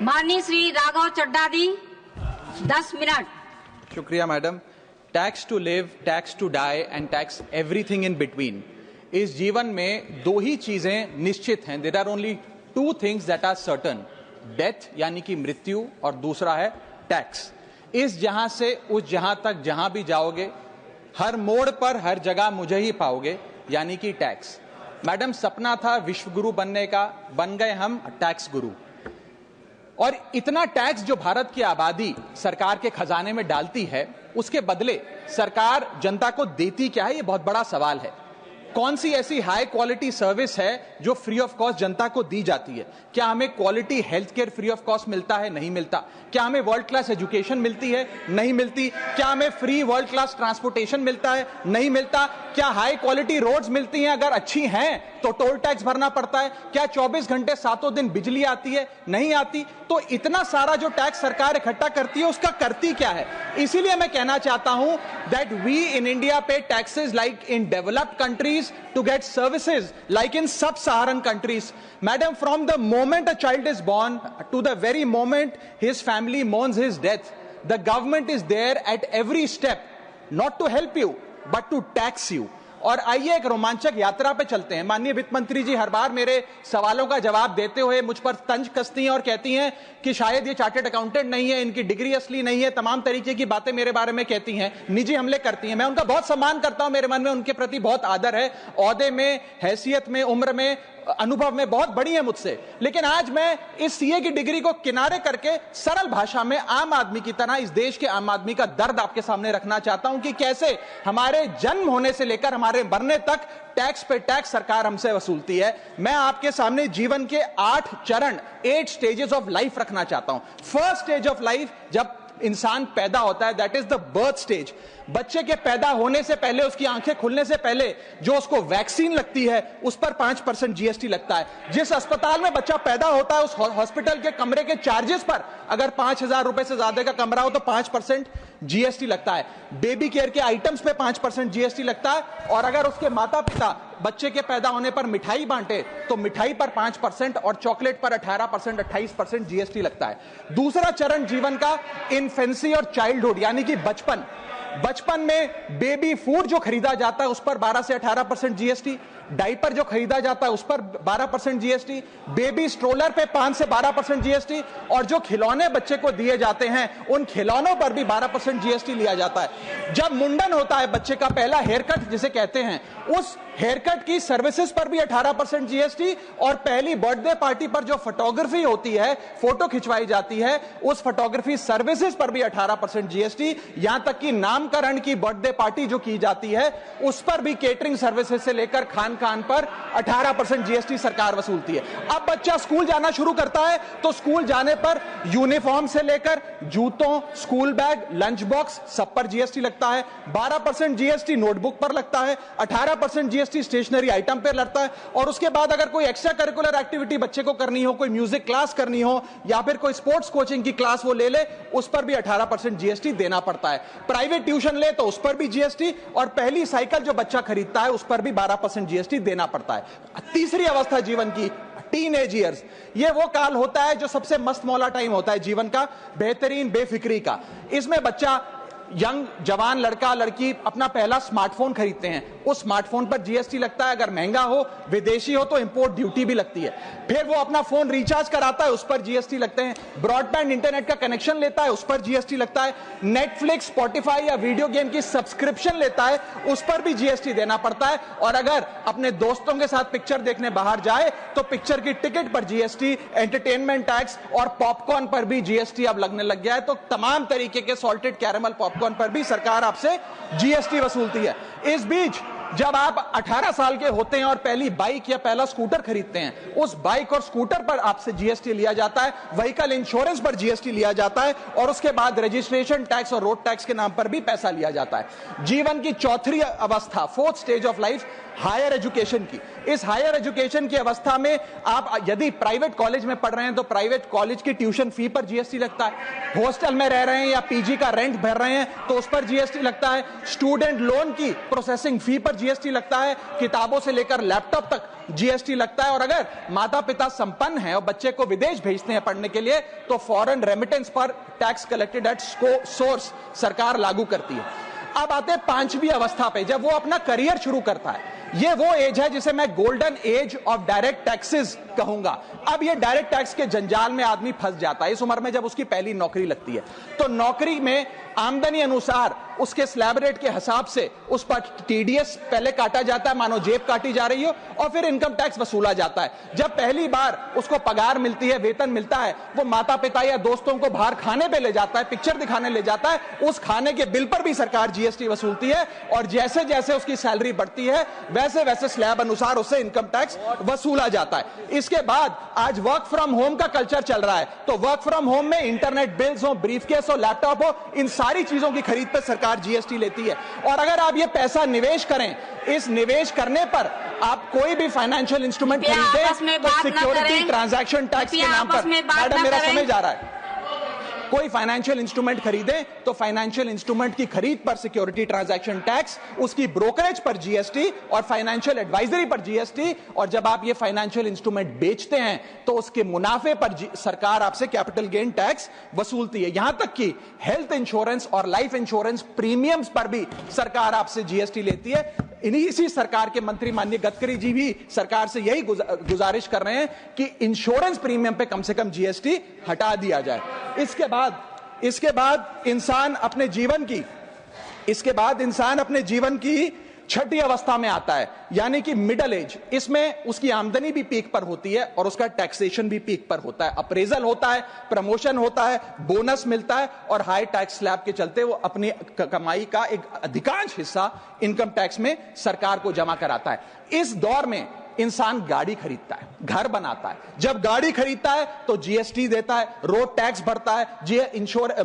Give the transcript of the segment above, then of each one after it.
माननीय श्री राघव चड्ढा जी 10 मिनट। शुक्रिया madam. Tax to live, tax to die and tax everything in between. इस जीवन में दो ही चीजें निश्चित हैं। There are only two things that are certain, death यानी कि मृत्यु, और दूसरा है टैक्स। इस जहां से उस जहां तक जहां भी जाओगे, हर मोड़ पर हर जगह मुझे ही पाओगे, यानी कि टैक्स। मैडम, सपना था विश्व गुरु बनने का, बन गए हम टैक्स गुरु। और इतना टैक्स जो भारत की आबादी सरकार के खजाने में डालती है, उसके बदले सरकार जनता को देती क्या है, ये बहुत बड़ा सवाल है। कौन सी ऐसी हाई क्वालिटी सर्विस है जो फ्री ऑफ कॉस्ट जनता को दी जाती है? क्या हमें quality health care free of cost मिलता है? नहीं मिलता। क्या हमें वर्ल्ड क्लास एजुकेशन मिलती है? नहीं मिलती। क्या हमें फ्री वर्ल्ड क्लास ट्रांसपोर्टेशन मिलता है? नहीं मिलता। क्या हाई क्वालिटी रोड्स मिलती हैं? अगर अच्छी हैं तो टोल टैक्स भरना पड़ता है। क्या 24 घंटे 7 दिन बिजली आती है? नहीं आती। तो इतना सारा जो टैक्स सरकार इकट्ठा करती है, उसका करती क्या है? इसीलिए मैं कहना चाहता हूं दैट वी इन इंडिया पे taxes like in developed countries to get services like in sub-Saharan countries. Madam, from the moment a child is born to the very moment his family mourns his death, the government is there at every step, not to help you but to tax you. और आइए एक रोमांचक यात्रा पे चलते हैं। माननीय वित्त मंत्री जी हर बार मेरे सवालों का जवाब देते हुए मुझ पर तंज कसती हैं और कहती हैं कि शायद ये चार्टर्ड अकाउंटेंट नहीं है, इनकी डिग्री असली नहीं है, तमाम तरीके की बातें मेरे बारे में कहती हैं, निजी हमले करती हैं। मैं उनका बहुत सम्मान करता हूं, मेरे मन में उनके प्रति बहुत आदर है। ओहदे में, हैसियत में, उम्र में, अनुभव में बहुत बड़ी है मुझसे। लेकिन आज मैं इस सीए की डिग्री को किनारे करके सरल भाषा में आम आदमी की तरह इस देश के आम आदमी का दर्द आपके सामने रखना चाहता हूं कि कैसे हमारे जन्म होने से लेकर हमारे मरने तक टैक्स पे टैक्स सरकार हमसे वसूलती है। मैं आपके सामने जीवन के 8 चरण, 8 स्टेजेस ऑफ लाइफ रखना चाहता हूं। फर्स्ट स्टेज ऑफ लाइफ, जब इंसान पैदा होता है, that is the birth stage. बच्चे के पैदा होने से पहले, उसकी आंखें खुलने से पहले जो उसको वैक्सीन लगती है, उस पर 5% जीएसटी लगता है। जिस अस्पताल में बच्चा पैदा होता है, उस हॉस्पिटल के कमरे के चार्जेस पर अगर 5,000 रुपए से ज्यादा का कमरा हो तो 5% जीएसटी लगता है। बेबी केयर के आइटम्स पे 5% जीएसटी लगता है। और अगर उसके माता पिता बच्चे के पैदा होने पर मिठाई बांटे तो मिठाई पर 5% और चॉकलेट पर 18%, 28% जीएसटी लगता है। दूसरा चरण जीवन का इन्फेंसी और चाइल्डहुड यानी कि बचपन। बचपन में बेबी फूड जो खरीदा जाता है उस पर 12 से 18% जीएसटी, डाइपर जो खरीदा जाता है उस पर 12% जीएसटी, बेबी स्ट्रोलर पे 5 से 12% जीएसटी, और जो खिलौने बच्चे को दिए जाते हैं उन खिलौनों पर भी 12% जीएसटी लिया जाता है। जब मुंडन होता है बच्चे का, पहला हेयर कट जिसे कहते हैं, उस हेयर कट की सर्विसेज पर भी 18% जीएसटी, और पहली बर्थडे पार्टी पर जो फोटोग्राफी होती है, फोटो खिंचवाई जाती है, उस फोटोग्राफी सर्विसेज पर भी 18% जीएसटी। यहां तक कि नामकरण की बर्थडे पार्टी जो की जाती है उस पर भी केटरिंग सर्विसेज से लेकर खान पर 18% जीएसटी सरकार वसूलती है। अब बच्चा स्कूल जाना शुरू करता है तो स्कूल जाने पर यूनिफॉर्म से लेकर जूतों, स्कूल बैग, लंच बॉक्स, सब पर जीएसटी लगता है। 12% जीएसटी नोटबुक पर लगता है, 18% जीएसटी स्टेशनरी आइटम पर लगता है। और उसके बाद अगर कोई एक्स्ट्रा करिकुलर एक्टिविटी बच्चे को करनी हो, कोई म्यूजिक क्लास करनी हो या फिर कोई स्पोर्ट्स कोचिंग की क्लास वो ले ले, उस पर भी 18% जीएसटी देना पड़ता है। प्राइवेट ट्यूशन ले तो उस पर भी जीएसटी, और पहली साइकिल जो बच्चा खरीदता है उस पर भी 12% जीएसटी देना पड़ता है। तीसरी अवस्था जीवन की, टीनेज ईयर्स, ये वो काल होता है जो सबसे मस्त मौला टाइम होता है जीवन का, बेहतरीन बेफिक्री का। इसमें बच्चा, यंग जवान लड़का लड़की अपना पहला स्मार्टफोन खरीदते हैं। उस स्मार्टफोन पर जीएसटी लगता है, अगर महंगा हो, विदेशी हो तो इंपोर्ट ड्यूटी भी लगती है। फिर वो अपना फोन रिचार्ज कराता है, उस पर जीएसटी लगते हैं। ब्रॉडबैंड इंटरनेट का कनेक्शन लेता है, उस पर जीएसटी लगता है। नेटफ्लिक्स, स्पॉटिफाई या वीडियो गेम की सब्सक्रिप्शन लेता है, उस पर भी जीएसटी देना पड़ता है। और अगर अपने दोस्तों के साथ पिक्चर देखने बाहर जाए तो पिक्चर की टिकट पर जीएसटी, एंटरटेनमेंट टैक्स और पॉपकॉर्न पर भी जीएसटी अब लगने लग गया है। तो तमाम तरीके के सॉल्टेड कैरेमल पॉपकॉर्न पर भी सरकार आपसे जीएसटी वसूलती है। इस बीच जब आप 18 साल के होते हैं और पहली बाइक या पहला स्कूटर खरीदते हैं, उस बाइक और स्कूटर पर आपसे जीएसटी लिया जाता है, व्हीकल इंश्योरेंस पर जीएसटी लिया जाता है, और उसके बाद रजिस्ट्रेशन टैक्स और रोड टैक्स के नाम पर भी पैसा लिया जाता है। जीवन की चौथी अवस्था, fourth stage of life, higher education की। इस हायर एजुकेशन की अवस्था में आप यदि प्राइवेट कॉलेज में पढ़ रहे हैं तो प्राइवेट कॉलेज की ट्यूशन फी पर जीएसटी लगता है। हॉस्टल में रह रहे हैं या पीजी का रेंट भर रहे हैं तो उस पर जीएसटी लगता है। स्टूडेंट लोन की प्रोसेसिंग फी पर जीएसटी लगता है, किताबों से लेकर लैपटॉप तक जीएसटी लगता है। और अगर माता पिता संपन्न हैं और बच्चे को विदेश भेजते हैं पढ़ने के लिए तो फॉरेन रेमिटेंस पर टैक्स कलेक्टेड एट सोर्स सरकार लागू करती है। अब आते हैं पांचवी अवस्था पे, जब वो अपना करियर शुरू करता है। ये वो एज है जिसे मैं golden age of direct taxes कहूंगा। अब ये डायरेक्ट टैक्स के जंजाल में आदमी फंस जाता है इस उम्र में, जब उसकी पहली नौकरी लगती है। तो नौकरी में आमदनी अनुसार उसके स्लैब रेट के हिसाब से उस पर टीडीएस पहले काटा जाता है, मानो जेब काटी जा रही हो, और फिर इनकम टैक्स वसूला जाता है। जब पहली बार उसको पगार मिलती है, वेतन मिलता है, वो माता पिता या दोस्तों को बाहर खाने पे ले जाता है, पिक्चर दिखाने ले जाता है, उस खाने के बिल पर भी सरकार जीएसटी वसूलती है। और जैसे जैसे उसकी सैलरी बढ़ती है वैसे वैसे स्लैब अनुसार उससे इनकम टैक्स वसूला जाता है। इसके बाद आज वर्क फ्रॉम होम का कल्चर चल रहा है, तो वर्क फ्रॉम होम में इंटरनेट बिल्स हो, ब्रीफकेस हो, लैपटॉप हो, इन सारी चीजों की खरीद पर सरकार जीएसटी लेती है। और अगर आप ये पैसा निवेश करें, इस निवेश करने पर आप कोई भी फाइनेंशियल इंस्ट्रूमेंट खरीदें तो सिक्योरिटी ट्रांजैक्शन टैक्स के नाम पर, मैडम मेरा समय जा रहा है, कोई फाइनेंशियल इंस्ट्रूमेंट खरीदे तो फाइनेंशियल इंस्ट्रूमेंट की खरीद पर सिक्योरिटी ट्रांजैक्शन टैक्स, उसकी ब्रोकरेज पर जीएसटी और फाइनेंशियल एडवाइजरी पर जीएसटी। और जब आप ये फाइनेंशियल इंस्ट्रूमेंट बेचते हैं तो उसके मुनाफे पर सरकार आपसे कैपिटल गेन टैक्स वसूलती है। यहां तक कि हेल्थ इंश्योरेंस और लाइफ इंश्योरेंस प्रीमियम्स पर भी सरकार आपसे जीएसटी लेती है। इसी सरकार के मंत्री माननीय गडकरी जी भी सरकार से यही गुजारिश कर रहे हैं कि इंश्योरेंस प्रीमियम पे कम से कम जीएसटी हटा दिया जाए। इसके बाद इंसान अपने जीवन की छठी अवस्था में आता है, यानी कि मिडिल एज। इसमें उसकी आमदनी भी पीक पर होती है और उसका टैक्सेशन भी पीक पर होता है। अप्रेजल होता है, प्रमोशन होता है, बोनस मिलता है और हाई टैक्स स्लैब के चलते वो अपनी कमाई का एक अधिकांश हिस्सा इनकम टैक्स में सरकार को जमा कराता है। इस दौर में इंसान गाड़ी खरीदता है, घर बनाता है। जब गाड़ी खरीदता है तो जीएसटी देता है, रोड टैक्स भरता है,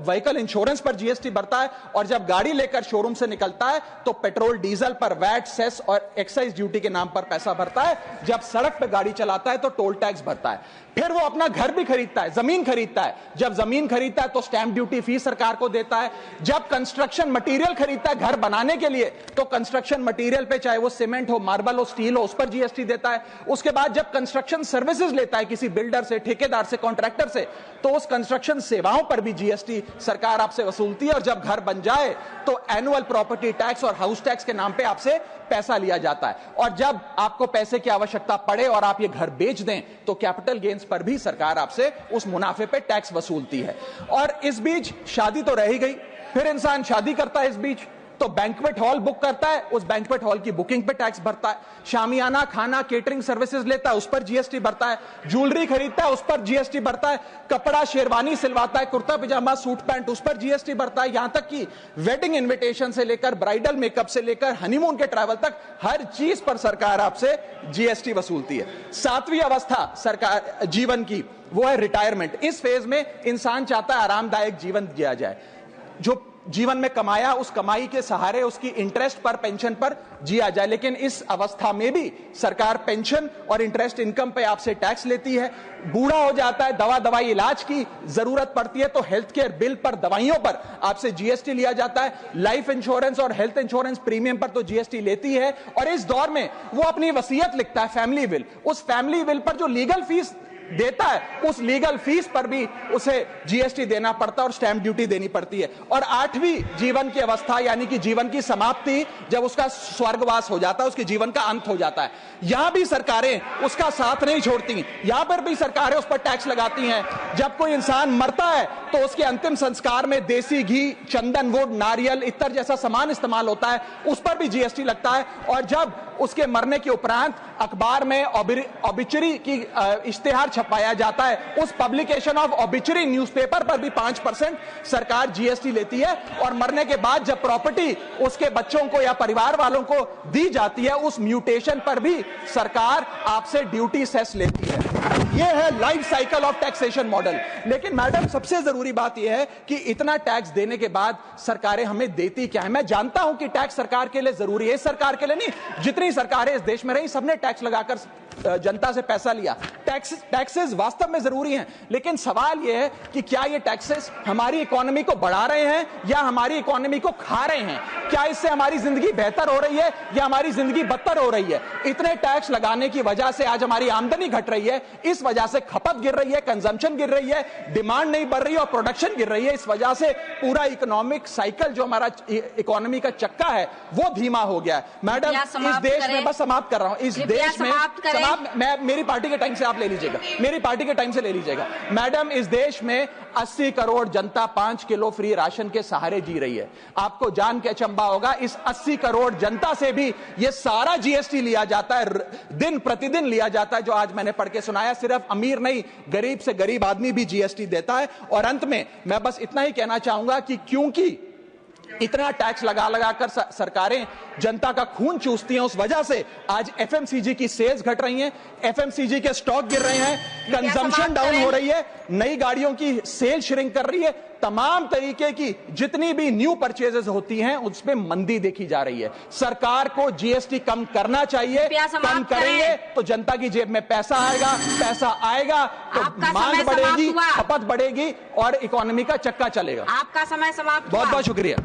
व्हीकल इंश्योरेंस पर जीएसटी भरता है। और जब गाड़ी लेकर शोरूम से निकलता है तो पेट्रोल डीजल पर वैट, सेस और एक्साइज ड्यूटी के नाम पर पैसा भरता है। जब सड़क पर गाड़ी चलाता है तो टोल टैक्स भरता है। फिर वो अपना घर भी खरीदता है, जमीन खरीदता है। जब जमीन खरीदता है तो स्टैंप ड्यूटी फीस सरकार को देता है। जब कंस्ट्रक्शन मटेरियल खरीदता है घर बनाने के लिए तो कंस्ट्रक्शन मटेरियल पे, चाहे वो सीमेंट हो, मार्बल हो, स्टील हो, उस पर जीएसटी देता है। उसके बाद जब कंस्ट्रक्शन सर्विसेज लेता है किसी बिल्डर से, ठेकेदार से, कॉन्ट्रैक्टर से, तो उस कंस्ट्रक्शन सेवाओं पर भी जीएसटी सरकार आपसे वसूलती है। और जब घर बन जाए तो एनुअल प्रॉपर्टी टैक्स और हाउस टैक्स के नाम पे आपसे पैसा लिया जाता है। और जब आपको पैसे की आवश्यकता पड़े और आप ये घर बेच दें तो कैपिटल गेन्स पर भी सरकार आपसे उस मुनाफे पे टैक्स वसूलती है। और इस बीच शादी तो रह ही गई, फिर इंसान शादी करता है, इस बीच तो बैंक्वेट हॉल बुक करता है, उस बैंक्वेट हॉल की बुकिंग पे टैक्स भरता है। शामियाना, खाना, केटरिंग सर्विसेज लेता है, उस पर जीएसटी भरता है। ज्वेलरी खरीदता है, उस पर जीएसटी भरता है। कपड़ा, शेरवानी सिलवाता है, कुर्ता पजामा, सूट पैंट, उस पर जीएसटी भरता है। यहां तक कि वेडिंग इन्विटेशन से लेकर ब्राइडल मेकअप से लेकर हनीमून के ट्रैवल तक हर चीज पर सरकार आपसे जीएसटी वसूलती है। सातवीं अवस्था सरकार जीवन की वो है रिटायरमेंट। इस फेज में इंसान चाहता है आरामदायक जीवन जिया जाए, जो जीवन में कमाया उस कमाई के सहारे उसकी इंटरेस्ट पर, पेंशन पर जिया जाए। लेकिन इस अवस्था में भी सरकार पेंशन और इंटरेस्ट इनकम पे आपसे टैक्स लेती है। बूढ़ा हो जाता है, दवाई इलाज की जरूरत पड़ती है तो हेल्थ केयर बिल पर, दवाइयों पर आपसे जीएसटी लिया जाता है। लाइफ इंश्योरेंस और हेल्थ इंश्योरेंस प्रीमियम पर तो जीएसटी लेती है। और इस दौर में वो अपनी वसीयत लिखता है, फैमिली विल। उस फैमिली विल पर जो लीगल फीस देता है उस लीगल फीस पर भी उसे जीएसटी देना पड़ता है और स्टैंप ड्यूटी देनी पड़ती है। और आठवीं जीवन की अवस्था यानी कि जीवन की समाप्ति, जब उसका स्वर्गवास हो जाता है, उसके जीवन का अंत हो जाता है, यहां भी सरकारें उसका साथ नहीं छोड़ती। यहां पर भी सरकारें उस पर टैक्स लगाती हैं। जब कोई इंसान मरता है तो उसके अंतिम संस्कार में देसी घी, चंदन वुड, नारियल, इत्तर जैसा सामान इस्तेमाल होता है, उस पर भी जीएसटी लगता है। और जब उसके मरने के उपरांत अखबार में ऑबिचरी की इश्तेहार छपाया जाता है, उस पब्लिकेशन ऑफ ऑबिचरी न्यूज़पेपर पर भी 5% सरकार जीएसटी लेती है। और मरने के बाद जब प्रॉपर्टी उसके बच्चों को या परिवार वालों को दी जाती है, उस म्यूटेशन पर भी सरकार आपसे ड्यूटी सेस लेती है। यह है life cycle of taxation model. लेकिन मैडम सबसे जरूरी बात यह है कि इतना टैक्स देने के बाद सरकारें हमें देती क्या है। मैं जानता हूं कि टैक्स सरकार के लिए जरूरी है, इस सरकार के लिए नहीं, जितनी सरकारें इस देश में रही सबने टैक्स लगाकर जनता से पैसा लिया। टैक्सेस वास्तव में जरूरी हैं, लेकिन सवाल यह है कि क्या ये टैक्सेस हमारी इकोनॉमी को बढ़ा रहे हैं या हमारी इकोनॉमी को खा रहे हैं? क्या इससे हमारी जिंदगी बेहतर हो रही है या हमारी जिंदगी बदतर हो रही है? इतने टैक्स लगाने की वजह से आज हमारी आमदनी घट रही है, इस वजह से खपत गिर रही है, कंजम्पशन गिर रही है, डिमांड नहीं बढ़ रही है और प्रोडक्शन गिर रही है। इस वजह से पूरा इकोनॉमिक साइकिल जो हमारा इकोनॉमी का चक्का है वो धीमा हो गया है। मैडम, इस देश में, बस समाप्त कर रहा हूं, इस देश में मैं मेरी पार्टी के टाइम से आप ले लीजिएगा, मेरी पार्टी के टाइम से ले लीजिएगा। मैडम, इस देश में 80 करोड़ जनता 5 किलो फ्री राशन के सहारे जी रही है। आपको जान के अचंभा होगा, इस 80 करोड़ जनता से भी ये सारा जीएसटी लिया जाता है, दिन प्रतिदिन लिया जाता है, जो आज मैंने पढ़ के सुनाया। सिर्फ अमीर नहीं, गरीब से गरीब आदमी भी जीएसटी देता है। और अंत में मैं बस इतना ही कहना चाहूंगा कि क्योंकि इतना टैक्स लगा लगाकर सरकारें जनता का खून चूसती हैं, उस वजह से आज एफएमसीजी की सेल्स घट रही हैं, एफएमसीजी के स्टॉक गिर रहे हैं, कंजम्पशन डाउन हो रही है, नई गाड़ियों की सेल श्रिंक कर रही है, तमाम तरीके की जितनी भी न्यू परचेजेस होती हैं उसमें मंदी देखी जा रही है। सरकार को जीएसटी कम करना चाहिए, कम करेंगे तो जनता की जेब में पैसा आएगा, पैसा आएगा तो मांग बढ़ेगी, खपत बढ़ेगी और इकोनॉमी का चक्का चलेगा। आपका समय समाप्त। बहुत बहुत शुक्रिया।